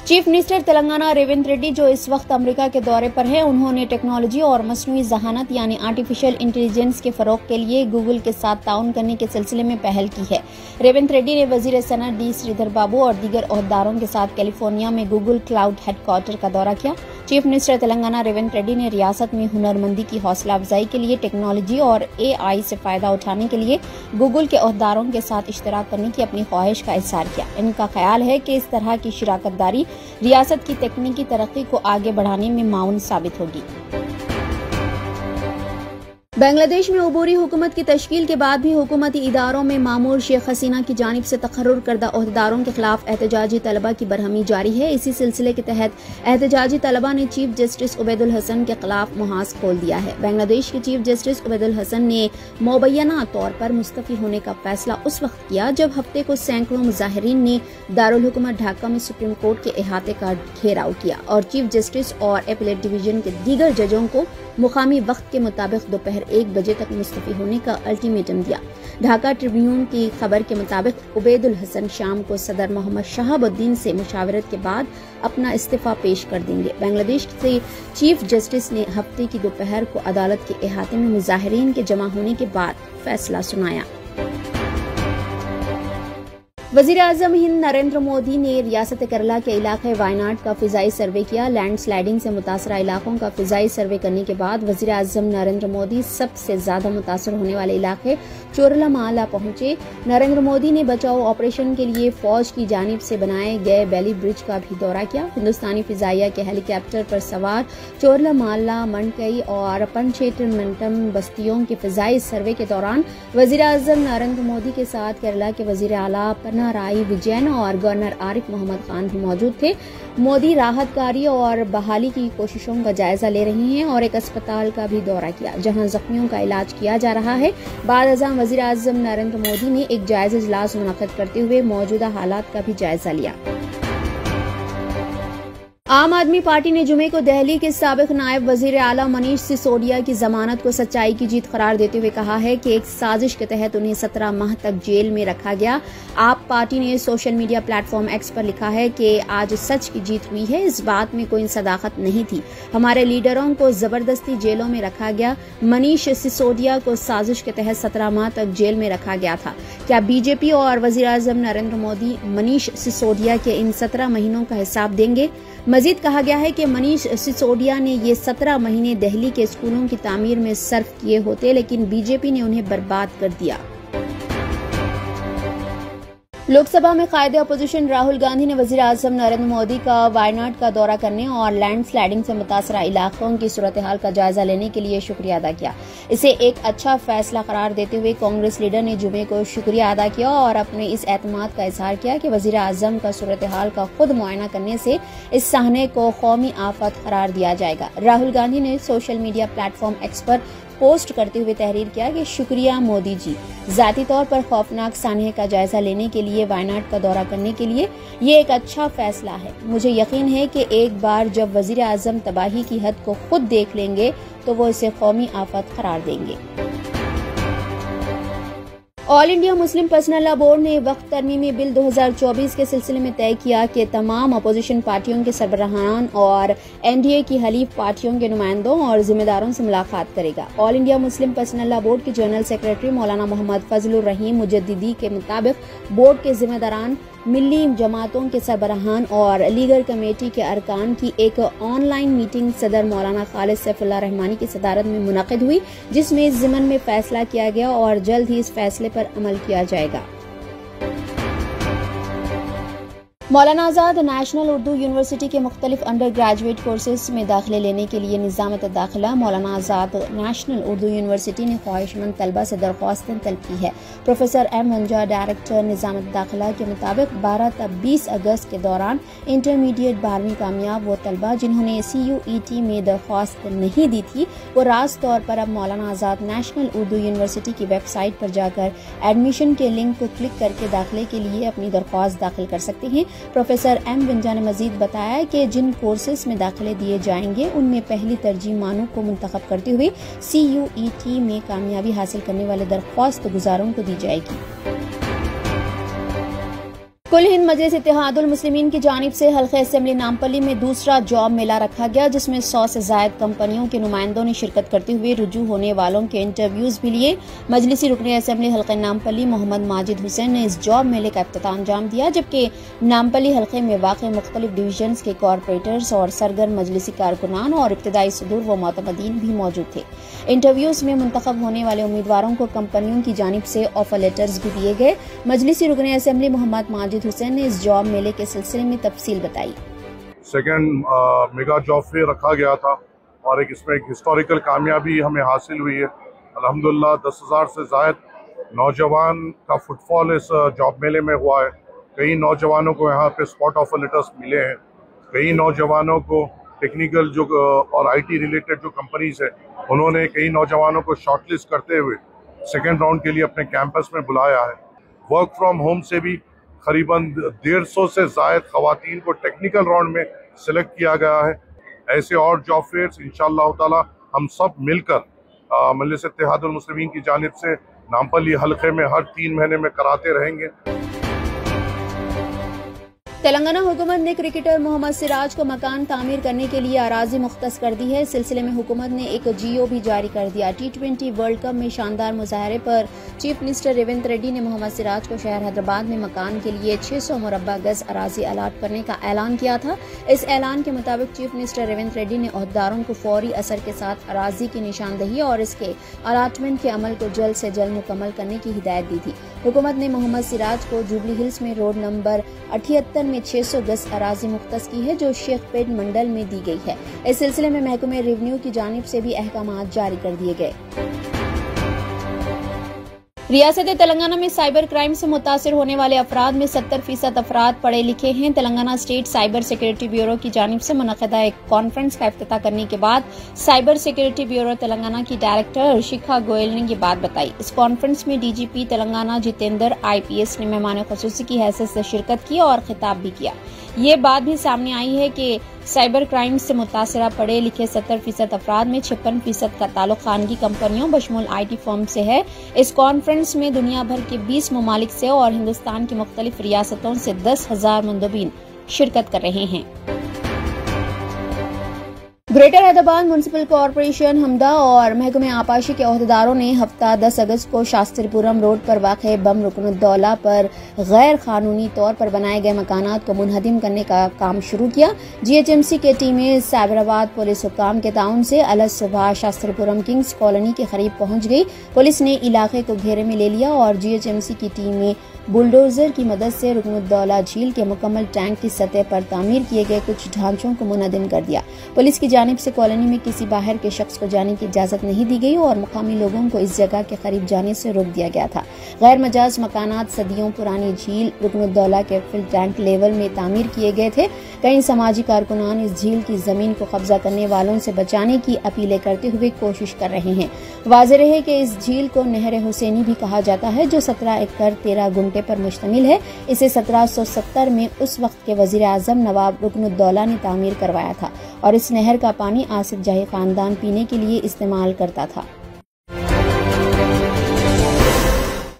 Chief minister Telangana Revanth Reddy, जो इस वक्त अमेरिका के दौरे पर हैं, उन्होंने टेक्नोलॉजी और मसनूई ज़हानत यानी आर्टिफिशियल इंटेलिजेंस के फरोग के लिए गूगल के साथ ताउन करने के सिलसिले में पहल की है। रेवंत रेड्डी ने वजीर सनत डी श्रीधर बाबू और दीगर ओहदेदारों के साथ कैलिफोर्निया में गूगल क्लाउड हेडक्वार्टर का दौरा किया। चीफ मिनिस्टर तेलंगाना रेवंत रेड्डी ने रियासत में हुनरमंदी की हौसला अफजाई के लिए टेक्नोलॉजी और AI से फायदा उठाने के लिए गूगल के ओहदेदारों के साथ इश्तराक करने की अपनी ख्वाहिश का इज़हार किया। इनका ख्याल है कि इस तरह की शिराकतदारी रियासत की तकनीकी तरक्की को आगे बढ़ाने में माउन साबित होगी। बांग्लादेश में अबूरी हुकूमत की तश्कील के बाद भी हुकूमती इदारों में मामूर शेख हसीना की जानिब से तकर्रुर करदा ओहदेदारों के खिलाफ एहतजाजी तलबा की बरहमी जारी है। इसी सिलसिले के तहत एहतजाजी तलबा ने चीफ जस्टिस उबैदुल हसन के खिलाफ मुहाज खोल दिया है। बांग्लादेश के चीफ जस्टिस उबैदुल हसन ने मुबैना तौर पर मुस्तफी होने का फैसला उस वक्त किया जब हफ्ते को सैकड़ों मुजाहिरीन ने दारुल हुकूमत ढाका में सुप्रीम कोर्ट के अहाते का घेराव किया और चीफ जस्टिस और एपीलेट डिवीजन के दीगर जजों को मुकामी वक्त के मुताबिक दोपहर 1 बजे तक मुस्तफी होने का अल्टीमेटम दिया। ढाका ट्रिब्यून की खबर के मुताबिक उबैदुल हसन शाम को सदर मोहम्मद शहाबुद्दीन से मुशावरत के बाद अपना इस्तीफा पेश कर देंगे। बांग्लादेश से चीफ जस्टिस ने हफ्ते की दोपहर को अदालत के अहाते में मुजाहिरीन के जमा होने के बाद फैसला सुनाया। वजीर आजम हिंद नरेंद्र मोदी ने रियासत केरला के इलाके वायनाड का फिजाई सर्वे किया। लैंडस्लाइडिंग से मुतासरा इलाकों का फिजाई सर्वे करने के बाद वजीर आजम नरेंद्र मोदी सबसे ज्यादा मुतासर होने वाले इलाके चोरलामाला पहुंचे। नरेंद्र मोदी ने बचाव ऑपरेशन के लिए फौज की जानिब से बनाए गए बेली ब्रिज का भी दौरा किया। हिंदुस्तानी फिजाइया के हेलीकॉप्टर पर सवार चोरलामाला, मनकई और पंचेटमंटम बस्तियों के फिजाई सर्वे के दौरान वजीर आजम नरेंद्र मोदी के साथ केरला के वजीर आला पिनाराई विजयन और गवर्नर आरिफ मोहम्मद खान भी मौजूद थे। मोदी राहत कार्य और बहाली की कोशिशों का जायजा ले रहे हैं और एक अस्पताल का भी दौरा किया जहां जख्मियों का इलाज किया जा रहा है। बाद अज़ां वज़ीर आज़म नरेंद्र मोदी ने एक जायजा इजलास मुनक़्क़िद करते हुए मौजूदा हालात का भी जायजा लिया। आम आदमी पार्टी ने जुमे को दिल्ली के साबिक नायब वजीर आला मनीष सिसोदिया की जमानत को सच्चाई की जीत करार देते हुए कहा है कि एक साजिश के तहत उन्हें 17 माह तक जेल में रखा गया। आप पार्टी ने सोशल मीडिया प्लेटफॉर्म एक्स पर लिखा है कि आज सच की जीत हुई है, इस बात में कोई सदाकत नहीं थी। हमारे लीडरों को जबरदस्ती जेलों में रखा गया। मनीष सिसोदिया को साजिश के तहत 17 माह तक जेल में रखा गया था। क्या बीजेपी और वजीर आजम नरेंद्र मोदी मनीष सिसोदिया के इन 17 महीनों का हिसाब देंगे? मजीद कहा गया है कि मनीष सिसोदिया ने ये 17 महीने दिल्ली के स्कूलों की तामीर में सर्फ किए होते, लेकिन बीजेपी ने उन्हें बर्बाद कर दिया। लोकसभा में कायदे अपोजिशन राहुल गांधी ने वजीर आजम नरेंद्र मोदी का वायनाड का दौरा करने और लैंडस्लाइडिंग से मुतासरा इलाकों की सूरत हाल का जायजा लेने के लिए शुक्रिया अदा किया। इसे एक अच्छा फैसला करार देते हुए कांग्रेस लीडर ने जुमे को शुक्रिया अदा किया और अपने इस एतमाद का इजहार किया कि वजीर आजम का सूरत हाल का खुद मुआयना करने से इस साहने को कौमी आफत करार दिया जाएगा। राहुल गांधी ने सोशल मीडिया प्लेटफॉर्म एक्स पर पोस्ट करते हुए तहरीर किया कि शुक्रिया मोदी जी, जाती तौर पर खौफनाक सानहे का जायजा लेने के लिए वायनाड का दौरा करने के लिए ये एक अच्छा फैसला है। मुझे यकीन है कि एक बार जब वजीर आजम तबाही की हद को खुद देख लेंगे तो वो इसे कौमी आफत करार देंगे। All India Muslim personal law board ने वक्त तरमीमी बिल 2024 के सिलसिले में तय किया कि तमाम अपोजिशन पार्टियों के सरबराहान और एनडीए की हलीफ पार्टियों के नुमाइंदों और जिम्मेदारों से मुलाकात करेगा। All India Muslim personal law board के जनरल सेक्रेटरी मौलाना मोहम्मद फजलुर रहीम मुजद्दिदी के मुताबिक बोर्ड के जिम्मेदारान, मिली जमातों के सरबराहान और लीगल कमेटी के अरकान की एक ऑनलाइन मीटिंग सदर मौलाना खालिद सैफुल्लाह रहमानी की सदारत में मुनक़्क़िद हुई, जिसमें इस ज़िमन में फैसला किया गया और जल्द ही इस फैसले पर अमल किया जाएगा। मौलाना आज़ाद नेशनल उर्दू यूनिवर्सिटी के मुख्तलिफ अंडर ग्रेजुएट कोर्सेज में दाखिले लेने के लिए निज़ामत दाखिला मौलाना आज़ाद नेशनल उर्दू यूनिवर्सिटी ने ख्वाहिशमंद तलबा से दरख्वास्तें तलब की है। प्रोफेसर एम वंजा डायरेक्टर निज़ामत दाखिला के मुताबिक 12 तक 20 अगस्त के दौरान इंटरमीडिएट 12वीं कामयाब वो तलबा जिन्होंने CUET में दरख्वास्त नहीं दी थी, वो रास्त तौर पर अब मौलाना आज़ाद नेशनल उर्दू यूनिवर्सिटी की वेबसाइट पर जाकर एडमिशन के लिंक को क्लिक करके दाखिले के लिए अपनी दरख्वास्त दाखिल कर सकते हैं। प्रोफेसर एम विंजा ने मजीद बताया कि जिन कोर्सेज में दाखिले दिए जाएंगे उनमें पहली तरजीह मानों को मुंतखब करते हुए CUET में कामयाबी हासिल करने वाले दरख्वास्त गुजारों को दी जाएगी। कुल हिंद मजलिस इत्तेहादुल मुस्लिमीन की जानिब से हल्के असेंबली नामपल्ली में दूसरा जॉब मेला रखा गया, जिसमें 100 से जायद कंपनियों के नुमाइंदों ने शिरकत करते हुए रुजू होने वालों के इंटरव्यूज भी लिए। मजलिसी रुकने असेंबली हल्के नामपल्ली मोहम्मद माजिद हुसैन ने इस जॉब मेले का इफ्तिताह अंजाम दिया, जबकि नामपल्ली हल्के में वाक़ मुख्तलिफ डिवीजन के कॉरपोरेटर्स और सरगर्म मजलिसी कारकुनान और इब्तदाई सदूर व मोतमदीन भी मौजूद थे। इंटरव्यूज में मुंतखब होने वाले उम्मीदवारों को कंपनियों की जानिब से ऑफर लेटर्स भी दिए गए। मजलिसी रुकने असेंबली मोहम्मद माजिद हुसैन ने इस जॉब मेले के सिलसिले में तफसील बताई। सेकेंड मेगा जॉब फेयर रखा गया था और इसमें एक हिस्टोरिकल कामयाबी हमें हासिल हुई है। अल्हम्दुलिल्लाह 10,000 से ज़ायद नौजवान का फुटफॉल इस जॉब मेले में हुआ है। कई नौजवानों को यहाँ पे स्पॉट ऑफर लेटर्स मिले हैं। कई नौजवानों को टेक्निकल जो और IT रिलेटेड जो कंपनीज है, उन्होंने कई नौजवानों को शॉर्टलिस्ट करते हुए सेकेंड राउंड के लिए अपने कैंपस में बुलाया है। वर्क फ्रॉम होम से भी करीबन 150 से ज़ायद ख़वातीन को टेक्निकल राउंड में सिलेक्ट किया गया है। ऐसे और जॉब फेयर्स इंशाअल्लाह ताला हम सब मिलकर मजलिस इत्तेहादुल मुस्लिमीन की जानिब से नामपल्ली हल्के में हर 3 महीने में कराते रहेंगे। तेलंगाना हुकूमत ने क्रिकेटर मोहम्मद सिराज को मकान तामीर करने के लिए अराजी मुख्तस कर दी है। इस सिलसिले में हुकूमत ने एक GO भी जारी कर दिया। T20 वर्ल्ड कप में शानदार मुजाहरे पर चीफ मिनिस्टर रेवंत रेड्डी ने मोहम्मद सिराज को शहर हैदराबाद में मकान के लिए 600 मुरब्बा गज अराजी अलाट करने का ऐलान किया था। इस ऐलान के मुताबिक चीफ मिनिस्टर रेवंत रेड्डी ने ओहदेदारों को फौरी असर के साथ अराजी की निशानदही और इसके अलाटमेंट के अमल को जल्द से जल्द मुकम्मल करने की हिदायत दी थी। हुकूमत ने मोहम्मद सिराज को जुबली हिल्स में रोड नंबर 78 में 600 गज अराजी मुख्तस की है, जो शेखपेट मंडल में दी गई है। इस सिलसिले में महकमे रेवेन्यू की जानिब से भी अहकामात जारी कर दिए गए। रियासत तेलंगाना में साइबर क्राइम से मुतासिर होने वाले अफराद में 70% अफराद पढ़े लिखे हैं। Telangana state cyber security bureau की जानिब से मुनक़दा एक कॉन्फ्रेंस का इफ्तिताह करने के बाद साइबर सिक्योरिटी ब्यूरो तेलंगाना की डायरेक्टर शिखा गोयल ने ये बात बताई। इस कॉन्फ्रेंस में DGP तेलंगाना जितेंद्र IPS ने मेहमान खुसूसी की हैसियत से शिरकत की और खिताब भी किया। ये बात भी सामने आई है कि साइबर क्राइम से मुतासरा पढ़े लिखे 70% अफराद में 56% का ताल्लुक खानगी कंपनियों बशमूल IT फर्म से है। इस कॉन्फ्रेंस में दुनिया भर के 20 ममालिक से और हिंदुस्तान की मुख्तलिफ रियासतों से 10,000 मुंदबीन शिरकत कर रहे हैं। ग्रेटर हैदराबाद म्युनिसिपल कॉरपोरेशन हमदा और महकमे आपाशी के ओहदेदारों ने हफ्ता 10 अगस्त को शास्त्रीपुरम रोड पर वाक़े बम रुकनुद्दौला पर गैर कानूनी तौर पर बनाए गए मकानात को मुनहदिम करने का काम शुरू किया। GHMC के टीमें साइबराबाद पुलिस हुक्काम के ताउन से अलग सुबह शास्त्रीपुरम किंग्स कॉलोनी के करीब पहुंच गई। पुलिस ने इलाके को घेरे में ले लिया और GHMC की टीमें बुलडोजर की मदद से रुकनुद्दौला झील के मुकम्मल टैंक की सतह पर तामीर किए गए कुछ ढांचों को मुनहदिम कर दिया। पुलिस की जानिब से कॉलोनी में किसी बाहर के शख्स को जाने की इजाजत नहीं दी गई और मुकामी लोगों को इस जगह के करीब जाने से रोक दिया गया था। गैर मजाज मकानात सदियों पुरानी झील रुकनुद्दौला के फिल टैंक लेवल में तामीर किए गए थे। कई समाजी कारकुनान इस झील की जमीन को कब्जा करने वालों से बचाने की अपीलें करते हुए कोशिश कर रहे हैं। वाज़ेह रहे कि इस झील को नहर हुसैनी भी कहा जाता है, जो 17 एकड़ 13 गुंटे पर मुश्तमिल है। इसे 1770 में उस वक्त के वजीर आजम नवाब रुकनुद्दौला ने तामीर करवाया था और इस नहर का पानी आसिफ जाही खानदान पीने के लिए इस्तेमाल करता था।